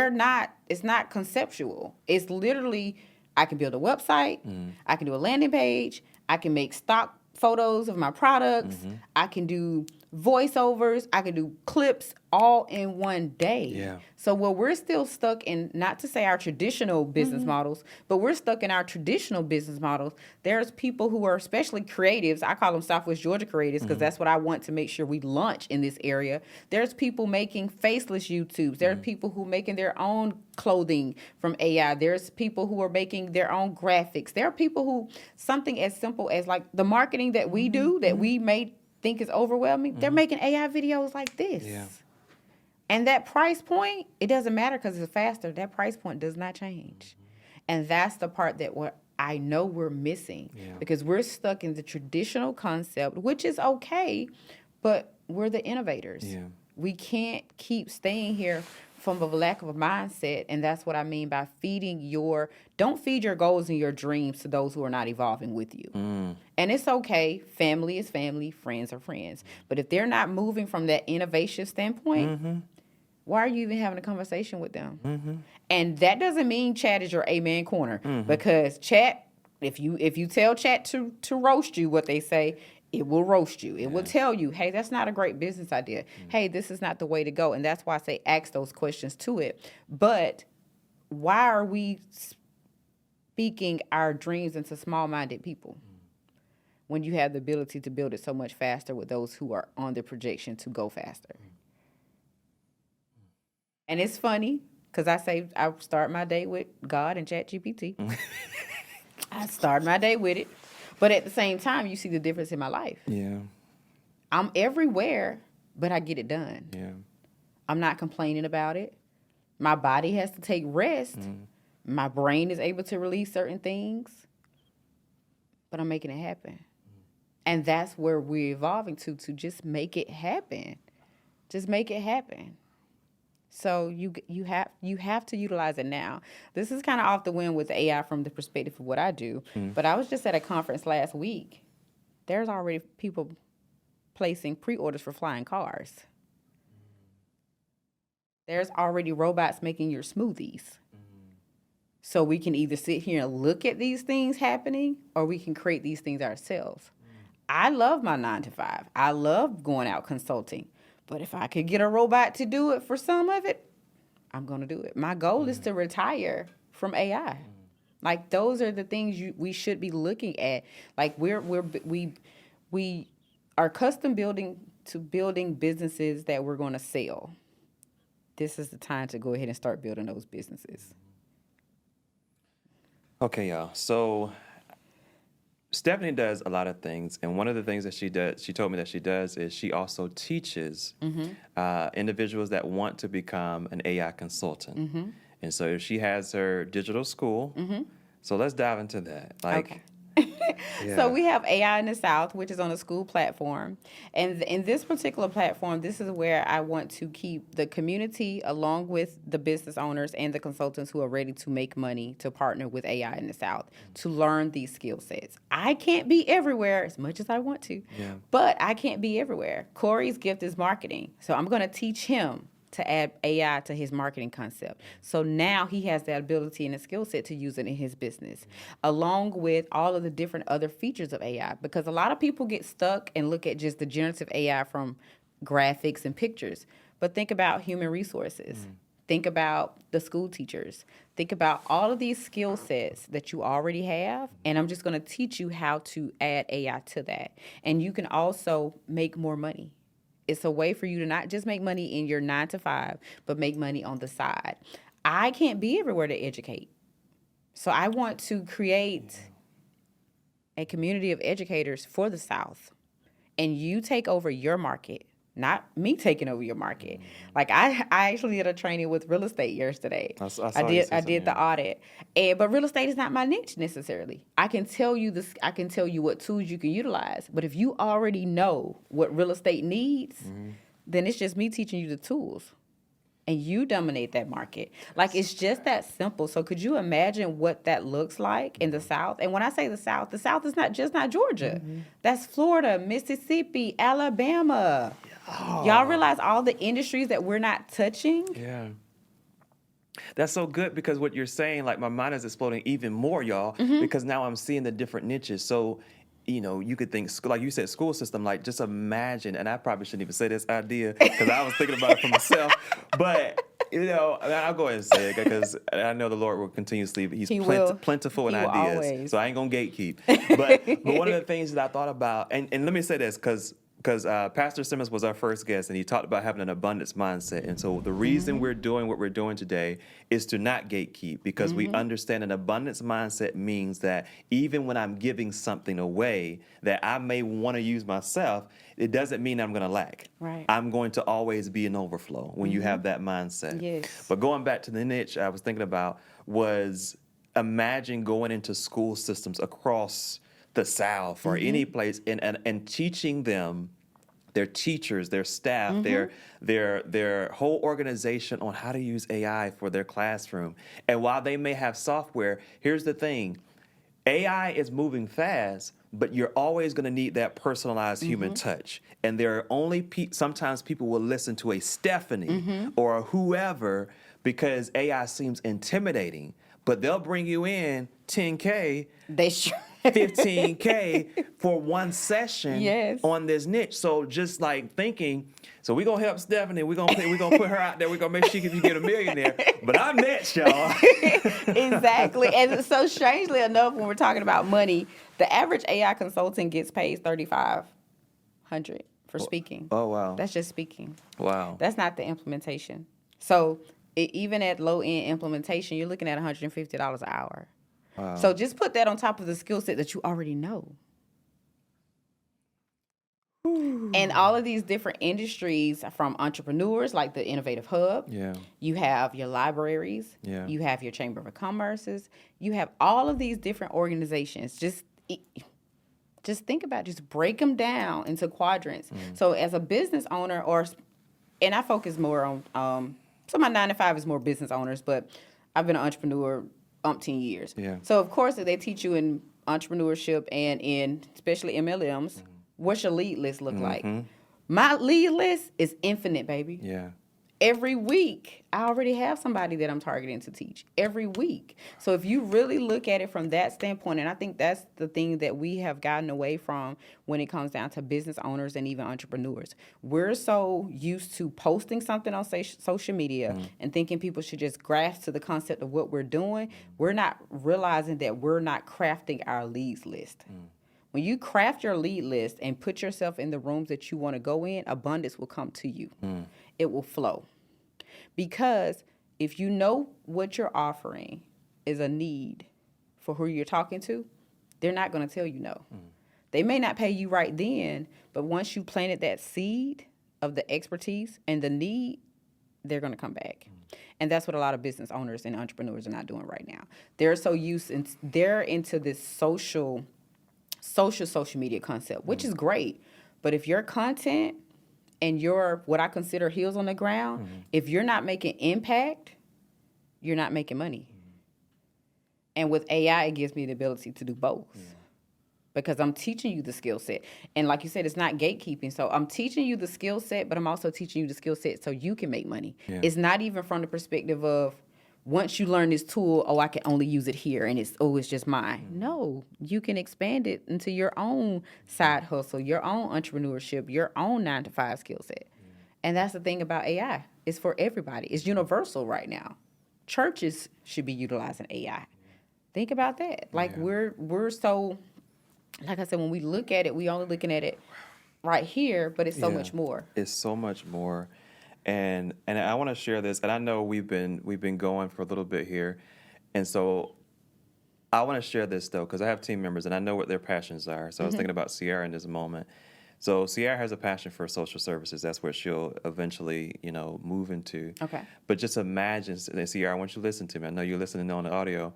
not. It's not conceptual. It's literally I can build a website, I can do a landing page, I can make stock photos of my products, I can do voiceovers, I can do clips all in one day. Yeah. So where we're still stuck in, not to say our traditional business models, but we're stuck in our traditional business models. There's people who are especially creatives. I call them Southwest Georgia creatives because that's what I want to make sure we launch in this area. There's people making faceless YouTubes. There are people who are making their own clothing from AI. There's people who are making their own graphics. There are people who, something as simple as like the marketing that we do, that we may think is overwhelming, they're making AI videos like this. Yeah. And that price point, it doesn't matter because it's faster. That price point does not change. And that's the part that I know we're missing because we're stuck in the traditional concept, which is okay, but we're the innovators. Yeah. We can't keep staying here from a lack of a mindset, and that's what I mean by don't feed your goals and your dreams to those who are not evolving with you. And it's okay, family is family, friends are friends. But if they're not moving from that innovation standpoint, why are you even having a conversation with them? And that doesn't mean chat is your amen corner, because chat, if you tell chat to roast you what they say, it will roast you. It will tell you, hey, that's not a great business idea. Hey, this is not the way to go. And that's why I say ask those questions to it. But why are we speaking our dreams into small-minded people when you have the ability to build it so much faster with those who are on the projection to go faster? And it's funny because I start my day with God and ChatGPT. I start my day with it. But at the same time, you see the difference in my life. Yeah. I'm everywhere, but I get it done. Yeah. I'm not complaining about it. My body has to take rest. My brain is able to release certain things, but I'm making it happen. And that's where we're evolving to just make it happen. Just make it happen. So you have to utilize it now. This is kind of off the wind with AI from the perspective of what I do. But I was just at a conference last week. There's already people placing pre-orders for flying cars. There's already robots making your smoothies. So we can either sit here and look at these things happening, or we can create these things ourselves. I love my 9 to 5. I love going out consulting. But if I could get a robot to do it for some of it, I'm going to do it. My goal is to retire from AI. Like, those are the things we should be looking at. Like, we are custom building businesses that we're going to sell. This is the time to go ahead and start building those businesses. Okay, y'all. So Stephanie does a lot of things, and one of the things that she told me that she does is she also teaches individuals that want to become an AI consultant. And so she has her digital school. So let's dive into that. Okay. So we have AI in the South, which is on a school platform. And in this particular platform, this is where I want to keep the community along with the business owners and the consultants who are ready to make money to partner with AI in the South to learn these skill sets. I can't be everywhere as much as I want to, but I can't be everywhere. Corey's gift is marketing. So I'm going to teach him to add AI to his marketing concept. So now he has that ability and the skill set to use it in his business, along with all of the different other features of AI. Because a lot of people get stuck and look at just the generative AI from graphics and pictures. But think about human resources. Think about the school teachers. Think about all of these skill sets that you already have. And I'm just going to teach you how to add AI to that. And you can also make more money. It's a way for you to not just make money in your 9 to 5, but make money on the side. I can't be everywhere to educate. So I want to create a community of educators for the South. And you take over your market, not me taking over your market. Like I actually did a training with real estate yesterday. I did the audit. But real estate is not my niche necessarily. I can tell you what tools you can utilize. But if you already know what real estate needs, then it's just me teaching you the tools. And you dominate that market. Like, it's just that simple. So could you imagine what that looks like in the South? And when I say the South is not Georgia. That's Florida, Mississippi, Alabama. Y'all realize all the industries that we're not touching? Yeah. That's so good, because what you're saying, like, my mind is exploding even more, y'all, because now I'm seeing the different niches. So, you know, you could think, like you said, school system, like, just imagine, and I probably shouldn't even say this idea because I was thinking about it for myself, but, you know, I'll go ahead and say it because I know the Lord will continuously, he's plentiful in ideas. Always. So I ain't going to gatekeep. But one of the things that I thought about, and let me say this, because Pastor Simmons was our first guest, and he talked about having an abundance mindset. And so the reason we're doing what we're doing today is to not gatekeep, because we understand an abundance mindset means that even when I'm giving something away that I may want to use myself, it doesn't mean I'm going to lack. Right. I'm going to always be in overflow when you have that mindset. Yes. But going back to the niche I was thinking about was, imagine going into school systems across the South or any place and teaching them, their teachers, their staff, their whole organization on how to use AI for their classroom. And while they may have software, here's the thing. AI is moving fast, but you're always going to need that personalized human touch. And there are only sometimes people will listen to a Stephanie or a whoever because AI seems intimidating, but they'll bring you in $10K. They sure. $15K for one session Yes. on this niche. So just like thinking, so we're gonna help Stephanie, we're gonna put her out there, we're gonna make sure she can get a millionaire. But I'm next, y'all. Exactly. And so strangely enough, when we're talking about money, the average AI consultant gets paid $3,500 for speaking. Oh wow. That's just speaking. Wow. That's not the implementation. So even at low end implementation, you're looking at $150 an hour. Wow. So just put that on top of the skill set that you already know. And all of these different industries, from entrepreneurs like the Innovative Hub, you have your libraries, you have your Chamber of Commerce's, you have all of these different organizations. Just think about it. Just break them down into quadrants. So as a business owner, and I focus more on So my 9 to 5 is more business owners, but I've been an entrepreneur umpteen years. Yeah. So of course, if they teach you in entrepreneurship and in especially MLMs, what's your lead list look like? My lead list is infinite, baby. Yeah. Every week, I already have somebody that I'm targeting to teach. Every week. So if you really look at it from that standpoint, and I think that's the thing that we have gotten away from when it comes down to business owners and even entrepreneurs. We're so used to posting something on social media and thinking people should just grasp to the concept of what we're doing. We're not realizing that we're not crafting our leads list. When you craft your lead list and put yourself in the rooms that you want to go in, abundance will come to you. It will flow. Because if you know what you're offering is a need for who you're talking to, they're not going to tell you no. They may not pay you right then, but once you planted that seed of the expertise and the need, they're going to come back. And that's what a lot of business owners and entrepreneurs are not doing right now. They're so they're into this social media concept, which is great. But if your content and your, what I consider heels on the ground, if you're not making impact, you're not making money. And with AI, it gives me the ability to do both. Because I'm teaching you the skill set. And like you said, it's not gatekeeping. So I'm teaching you the skill set, but I'm also teaching you the skill set so you can make money. Yeah. It's not even from the perspective of, once you learn this tool, I can only use it here, and it's just mine. No, you can expand it into your own side hustle, your own entrepreneurship, your own 9 to 5 skill set. And that's the thing about AI. It's for everybody. It's universal right now. Churches should be utilizing AI. Think about that. Like we're so, like I said, when we look at it, we only looking at it right here, but it's so much more. It's so much more. And I want to share this, and I know we've been going for a little bit here, and so I want to share this though because I have team members and I know what their passions are. So I was thinking about Sierra in this moment. So Sierra has a passion for social services. That's what she'll eventually, move into. Okay. But just imagine, Sierra, I want you to listen to me. I know you're listening on the audio,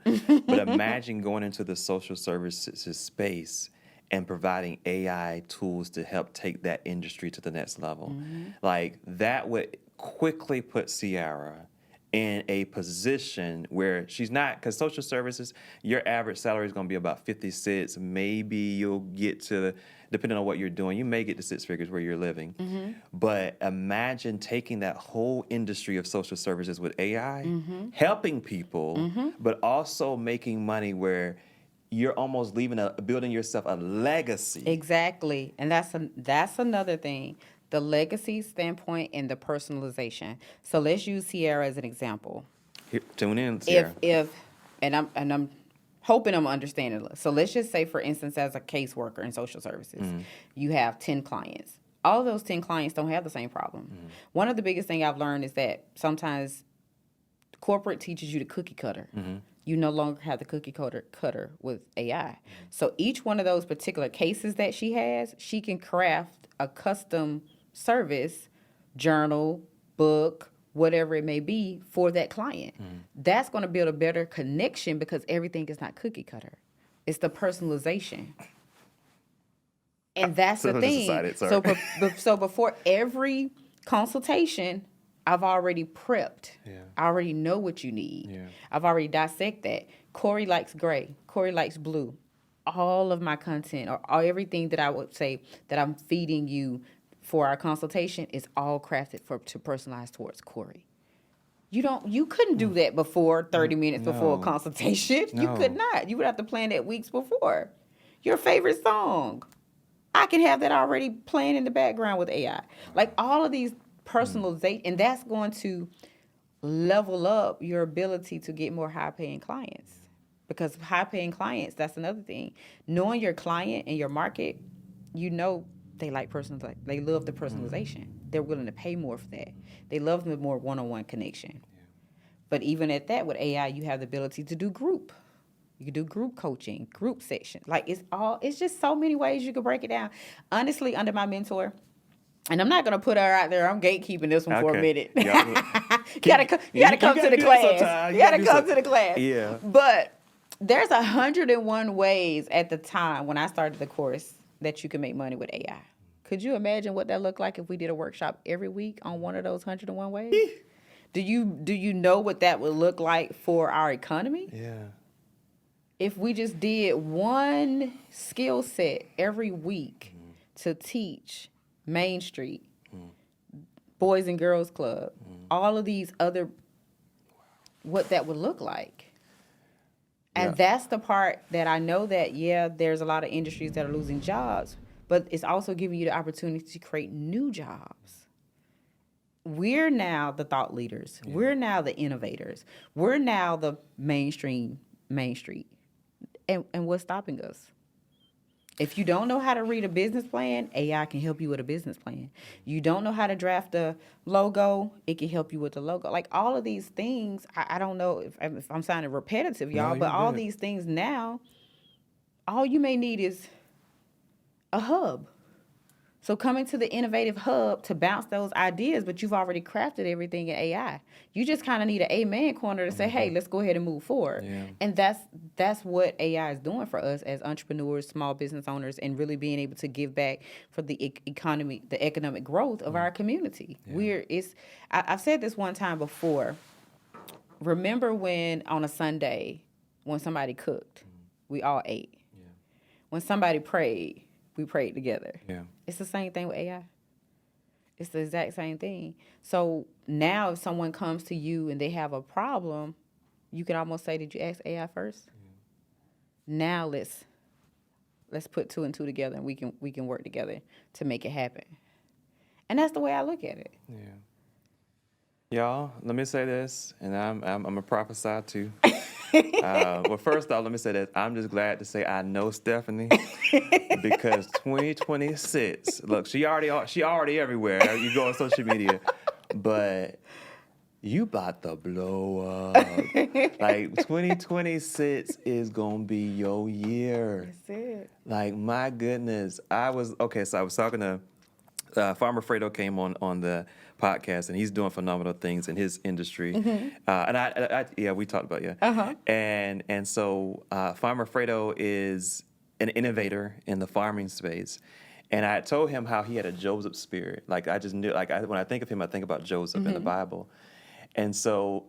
but imagine going into the social services space and providing AI tools to help take that industry to the next level. Like that would quickly put Sierra in a position where she's not, because social services, your average salary is going to be about 50 cents. Maybe you'll get to, depending on what you're doing, you may get to 6 figures where you're living. But imagine taking that whole industry of social services with AI, helping people, but also making money where you're almost building yourself a legacy. Exactly. And that's another thing. The legacy standpoint and the personalization. So let's use Sierra as an example. Here, tune in, Sierra. And I'm hoping I'm understanding. So let's just say, for instance, as a caseworker in social services, you have 10 clients. All of those 10 clients don't have the same problem. One of the biggest things I've learned is that sometimes corporate teaches you the cookie cutter. You no longer have the cookie cutter with AI. So each one of those particular cases that she has, she can craft a custom service, journal, book, whatever it may be for that client. That's going to build a better connection because everything is not cookie cutter. It's the personalization. And that's the thing. So before every consultation, I've already prepped. I already know what you need. I've already dissected that. Corey likes gray. Corey likes blue. All of my content or everything that I would say that I'm feeding you for our consultation is all crafted to personalize towards Corey. You couldn't do that before 30 minutes before a consultation. No. You could not. You would have to plan that weeks before. Your favorite song, I can have that already playing in the background with AI. Like all of these personalization, and that's going to level up your ability to get more high-paying clients. Because high-paying clients, that's another thing. Knowing your client and your market, they like they love the personalization. They're willing to pay more for that. They love the more one-on-one connection. But even at that, with AI, you have the ability to do group. You can do group coaching, group sections. Like it's just so many ways you could break it down. Honestly, under my mentor, and I'm not gonna put her out there. I'm gatekeeping this one for a minute. You gotta come to the class. You gotta come to the class. Yeah. But there's 101 ways at the time when I started the course that you can make money with AI. Could you imagine what that looked like if we did a workshop every week on one of those 101 ways? Do you know what that would look like for our economy? Yeah. If we just did one skill set every week to teach Main Street, Boys and Girls Club, all of these other, what that would look like. And Yeah. that's the part that I know that, yeah, there's a lot of industries that are losing jobs, but it's also giving you the opportunity to create new jobs. We're now the thought leaders. Yeah. We're now the innovators. We're now the Main Street. And what's stopping us? If you don't know how to read a business plan, AI can help you with a business plan. You don't know how to draft a logo, it can help you with the logo. Like all of these things, I don't know if I'm sounding repetitive, y'all, but all these things now, all you may need is a hub. So coming to the innovative hub to bounce those ideas, but you've already crafted everything in AI. You just kind of need an amen corner to say, hey, let's go ahead and move forward. Yeah. And that's what AI is doing for us as entrepreneurs, small business owners, and really being able to give back for the economy, the economic growth of our community. Yeah. I've said this one time before. Remember when on a Sunday, when somebody cooked, we all ate. Yeah. When somebody prayed, we prayed together. Yeah. It's the same thing with AI. It's the exact same thing. So now if someone comes to you and they have a problem, you can almost say, did you ask AI first? Yeah. Now let's put 2 and 2 together and we can work together to make it happen. And that's the way I look at it. Yeah. Y'all, let me say this, and I'm a prophesy too. Well, first off, let me say that I'm just glad to say I know Stephanie because 2026. Look, she already everywhere. You go on social media, but you about to blow up. Like 2026 is gonna be your year. That's it. Like my goodness, so I was talking to Farmer Fredo came on the podcast, and he's doing phenomenal things in his industry. Mm-hmm. And we talked about Uh-huh. And so Farmer Fredo is an innovator in the farming space. And I told him how he had a Joseph spirit. Like I just knew, when I think of him, I think about Joseph in the Bible. And so,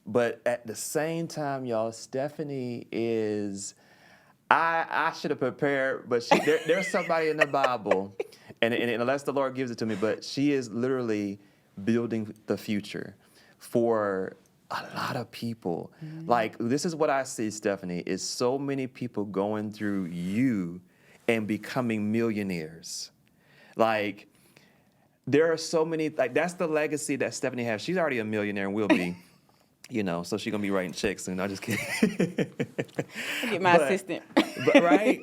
but at the same time, y'all, Stephanie is. I should have prepared, but there's somebody in the Bible, and unless the Lord gives it to me, but she is literally building the future for a lot of people. Mm-hmm. Like, this is what I see, Stephanie, is so many people going through you and becoming millionaires. Like, there are so many, like, that's the legacy that Stephanie has. She's already a millionaire and will be. So she's going to be writing checks, and I'm just kidding. Get my assistant. Right?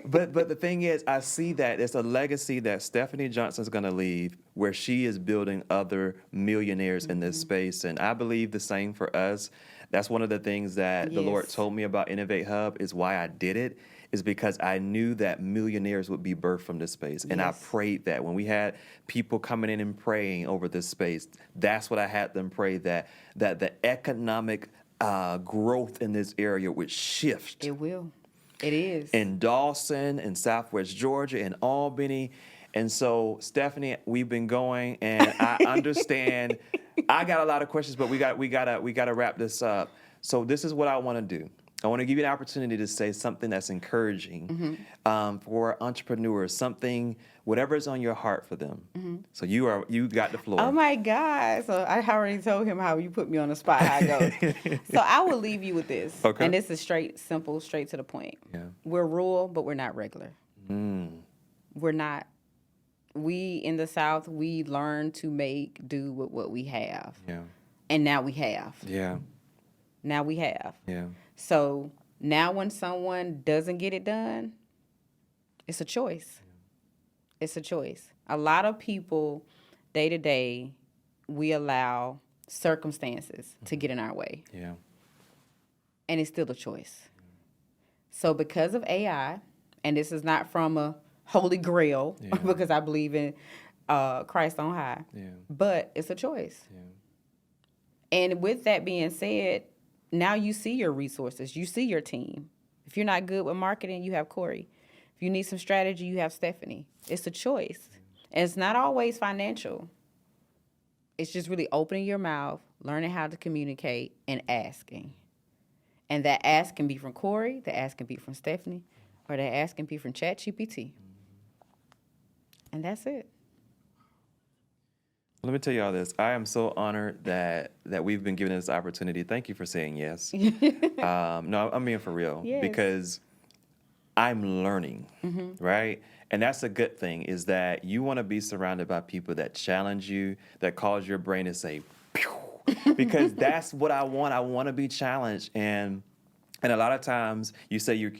But the thing is, I see that it's a legacy that Stephanie Johnson's going to leave where she is building other millionaires in this space. And I believe the same for us. That's one of the things that the Lord told me about Innovate Hub is why I did it. Is because I knew that millionaires would be birthed from this space. And I prayed that. When we had people coming in and praying over this space, that's what I had them pray, that the economic growth in this area would shift. It will. It is. In Dawson, in Southwest Georgia, in Albany. And so, Stephanie, we've been going, and I understand. I got a lot of questions, but we gotta wrap this up. So this is what I want to do. I want to give you an opportunity to say something that's encouraging for entrepreneurs, something, whatever is on your heart for them. Mm-hmm. So you got the floor. Oh my God. So I already told him how you put me on the spot, how it goes. So I will leave you with this. Okay. And this is simple, straight to the point. Yeah. We're rural, but we're not regular. We're not. We in the South, we learn to do with what we have. Yeah. And now we have. Yeah. Now we have. Yeah. So now when someone doesn't get it done, it's a choice. It's a choice. A lot of people, day to day, we allow circumstances to get in our way. Yeah. And it's still a choice. So because of AI, and this is not from a holy grail, because I believe in Christ on high, but it's a choice. Yeah. And with that being said, now you see your resources. You see your team. If you're not good with marketing, you have Corey. If you need some strategy, you have Stephanie. It's a choice. And it's not always financial. It's just really opening your mouth, learning how to communicate, and asking. And that ask can be from Corey, the ask can be from Stephanie, or that ask can be from ChatGPT. And that's it. Let me tell you all this. I am so honored that we've been given this opportunity. Thank you for saying yes. No, I'm being for real. Yes. Because I'm learning, right? And that's a good thing, is that you want to be surrounded by people that challenge you, that cause your brain to say, pew, because that's what I want. I want to be challenged. And a lot of times you say you're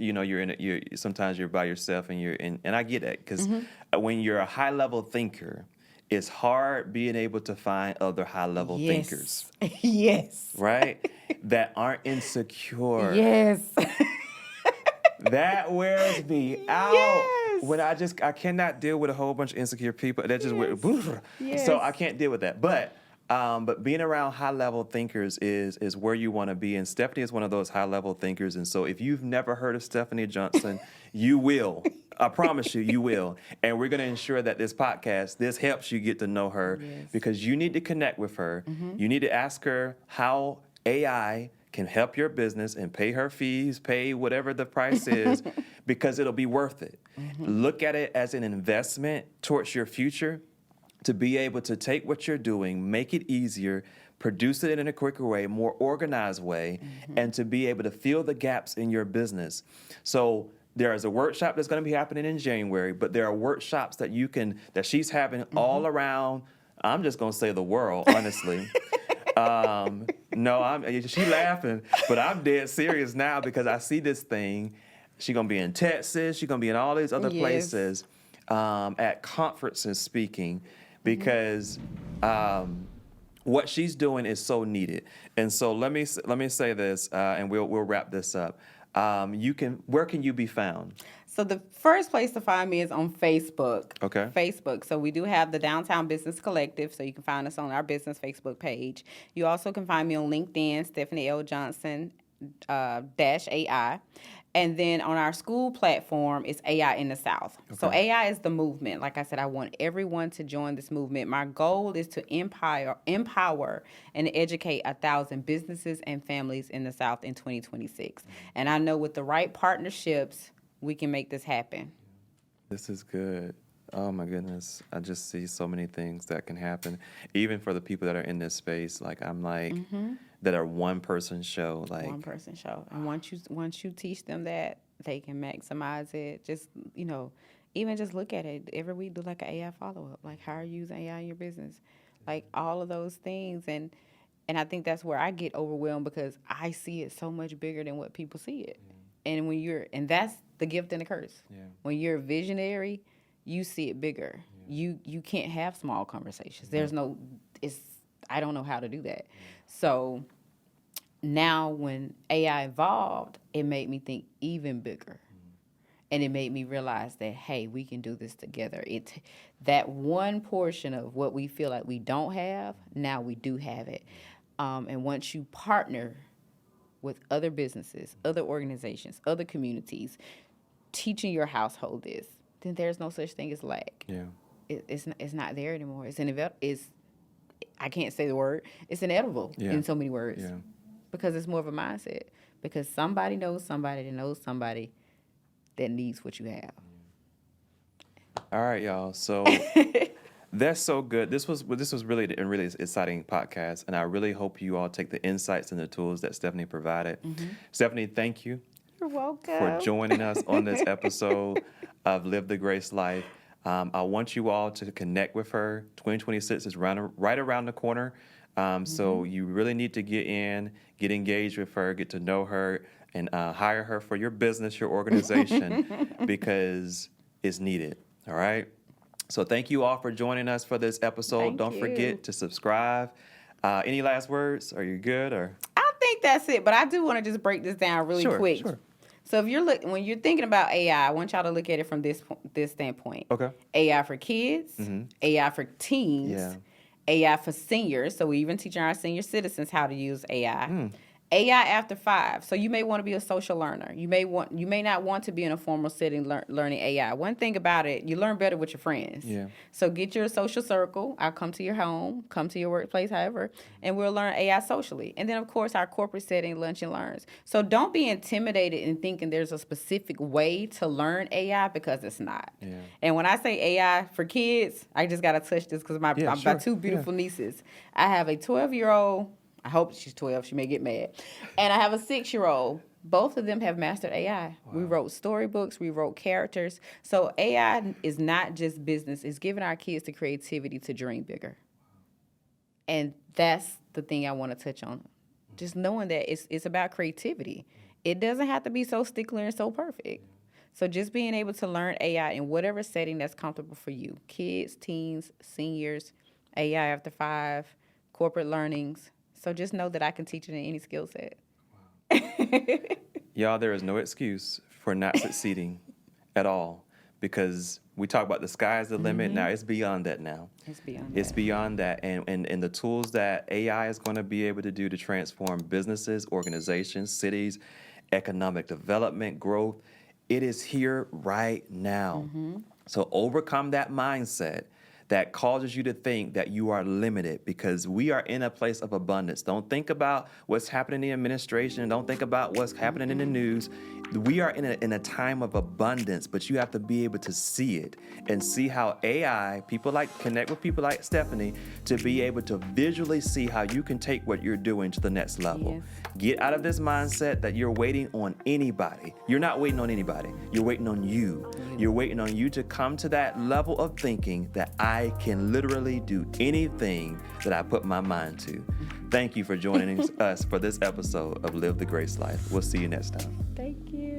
sometimes you're by yourself and I get that, because when you're a high level thinker, it's hard being able to find other high level thinkers, Yes. right? That aren't insecure. Yes. That wears me out. Yes. When I cannot deal with a whole bunch of insecure people. That just Yes. So I can't deal with that. But being around high level thinkers is where you want to be. And Stephanie is one of those high level thinkers. And so if you've never heard of Stephanie Johnson, you will. I promise you, you will. And we're going to ensure that this podcast, this helps you get to know her, because you need to connect with her. You need to ask her how AI can help your business and pay her fees, pay whatever the price is, because it'll be worth it. Look at it as an investment towards your future, to be able to take what you're doing, make it easier, produce it in a quicker way, more organized way, and to be able to fill the gaps in your business. So there is a workshop that's going to be happening in January, but there are workshops that she's having all around. I'm just going to say the world, honestly. No, she laughing, but I'm dead serious now, because I see this thing. She's going to be in Texas. She's going to be in all these other places, at conferences speaking, because what she's doing is so needed. And so let me say this, and we'll wrap this up. Where can you be found? So the first place to find me is on Facebook. Okay. Facebook. So we do have the Downtown Business Collective, so you can find us on our business Facebook page. You also can find me on LinkedIn, Stephanie L. Johnson -AI. And then on our school platform, it's AI in the South. Okay. So AI is the movement. Like I said, I want everyone to join this movement. My goal is to empower and educate 1,000 businesses and families in the South in 2026. And I know with the right partnerships, we can make this happen. This is good. Oh my goodness. I just see so many things that can happen. Even for the people that are in this space, like I'm like, that are one person show. Like one person show. And once you teach them that, they can maximize it. Just, even just look at it. Every week do like an AI follow-up. Like, how are you using AI in your business? Like all of those things. And I think that's where I get overwhelmed, because I see it so much bigger than what people see it. And that's the gift and the curse. Yeah. When you're a visionary, you see it bigger. Yeah. You can't have small conversations. There's I don't know how to do that. Yeah. So now when AI evolved, it made me think even bigger. And it made me realize that, hey, we can do this together. That one portion of what we feel like we don't have, now we do have it. And once you partner with other businesses, other organizations, other communities, teaching your household this, then there's no such thing as lack. Yeah, it's not there anymore. I can't say the word. It's inedible in so many words, because it's more of a mindset. Because somebody knows somebody that knows somebody that needs what you have. All right, y'all. So that's so good. This was really a really exciting podcast, and I really hope you all take the insights and the tools that Stephanie provided. Stephanie, thank you. You're welcome. For joining us on this episode of Live the Grace Life. I want you all to connect with her. 2026 is right around the corner. So you really need to get engaged with her, get to know her, and hire her for your business, your organization, because it's needed. All right? So thank you all for joining us for this episode. Don't forget to subscribe. Any last words? Are you good? Or I think that's it, but I do want to just break this down really quick. Sure. So when you're thinking about AI, I want y'all to look at it from this standpoint. Okay. AI for kids, AI for teens, AI for seniors. So we're even teaching our senior citizens how to use AI. AI after 5. So you may want to be a social learner. You may not want to be in a formal setting learning AI. One thing about it, you learn better with your friends. Yeah. So get your social circle. I'll come to your home, come to your workplace, however, and we'll learn AI socially. And then of course our corporate setting, Lunch and Learns. So don't be intimidated in thinking there's a specific way to learn AI, because it's not. Yeah. And when I say AI for kids, I just gotta touch this because my two beautiful nieces. I have a 12-year-old. I hope she's 12. She may get mad. And I have a 6-year-old. Both of them have mastered AI. Wow. We wrote storybooks. We wrote characters. So AI is not just business. It's giving our kids the creativity to dream bigger. And that's the thing I want to touch on. Just knowing that it's about creativity. It doesn't have to be so stickler and so perfect. So just being able to learn AI in whatever setting that's comfortable for you. Kids, teens, seniors, AI after 5, corporate learnings. So just know that I can teach it in any skill set. Wow. Y'all, there is no excuse for not succeeding at all, because we talk about the sky's the limit. Now it's beyond that now. It's beyond It's beyond that. And the tools that AI is going to be able to do to transform businesses, organizations, cities, economic development, growth, it is here right now. So overcome that mindset that causes you to think that you are limited, because we are in a place of abundance. Don't think about what's happening in the administration. Don't think about what's happening in the news. We are in a time of abundance, but you have to be able to see it and see how AI, connect with people like Stephanie to be able to visually see how you can take what you're doing to the next level. Yes. Get out of this mindset that you're waiting on anybody. You're not waiting on anybody. You're waiting on you. You're waiting on you to come to that level of thinking that I can literally do anything that I put my mind to. Thank you for joining us for this episode of Live the Grace Life. We'll see you next time. Thank you.